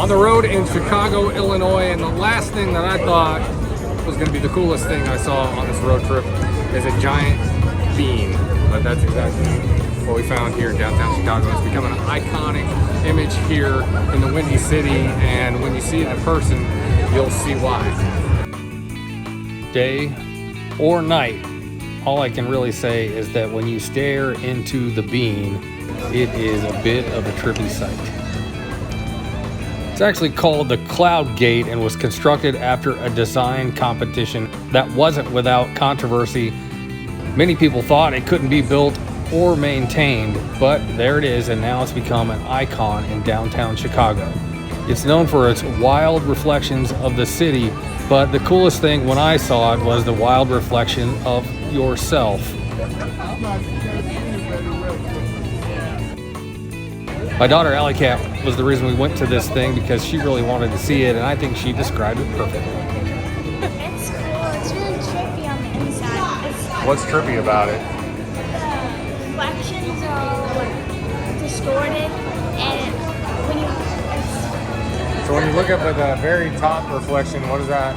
On the road in Chicago, Illinois, and the last thing that I thought was going to be the coolest thing I saw on this road trip is a giant bean. But that's exactly what we found here in downtown Chicago. It's become an iconic image here in the Windy City, and when you see it in person, you'll see why. Day or night, all I can really say is that when you stare into the bean, it is a bit of a trippy sight. It's actually called the Cloud Gate and was constructed after a design competition that wasn't without controversy. Many people thought it couldn't be built or maintained, but there it is, and now it's become an icon in downtown Chicago. It's known for its wild reflections of the city, but the coolest thing when I saw it was the wild reflection of yourself. My daughter Alley Cat was the reason we went to this thing because she really wanted to see it, and I think she described it perfectly. It's cool. It's really trippy on the inside. What's trippy about it? The reflections are distorted, and So when you look up at the very top reflection, what does that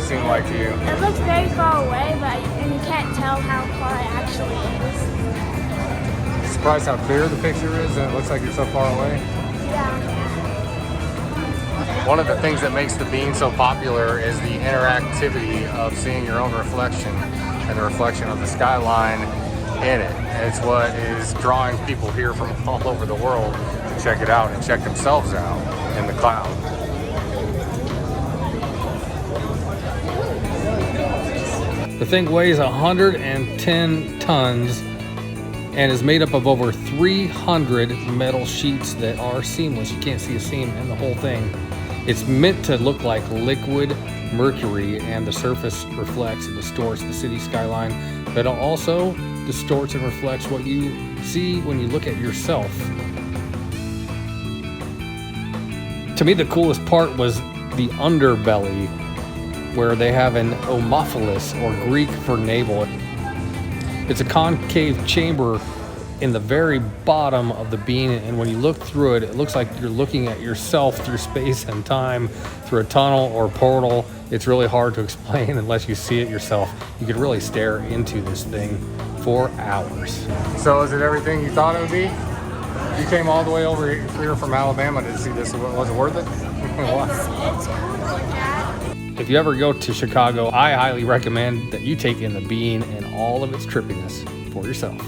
seem like to you? it looks very far away, and you can't tell how far it actually is. Surprised how clear the picture is, and it looks like you're so far away. Yeah. One of the things that makes the bean so popular is the interactivity of seeing your own reflection and the reflection of the skyline in it. It's what is drawing people here from all over the world to check it out and check themselves out in the cloud. The thing weighs 110 tons and is made up of over 300 metal sheets that are seamless. You can't see a seam in the whole thing. It's meant to look like liquid mercury, and the surface reflects and distorts the city skyline, but it also distorts and reflects what you see when you look at yourself. To me, the coolest part was the underbelly, where they have an omophilus, or Greek for navel. It's a concave chamber in the very bottom of the bean, and when you look through it, it looks like you're looking at yourself through space and time, through a tunnel or portal. It's really hard to explain unless you see it yourself. You could really stare into this thing for hours. So is it everything you thought it would be? You came all the way over here from Alabama to see this. Was it worth it? It's cool to look at. If you ever go to Chicago, I highly recommend that you take in the bean and all of its trippiness for yourself.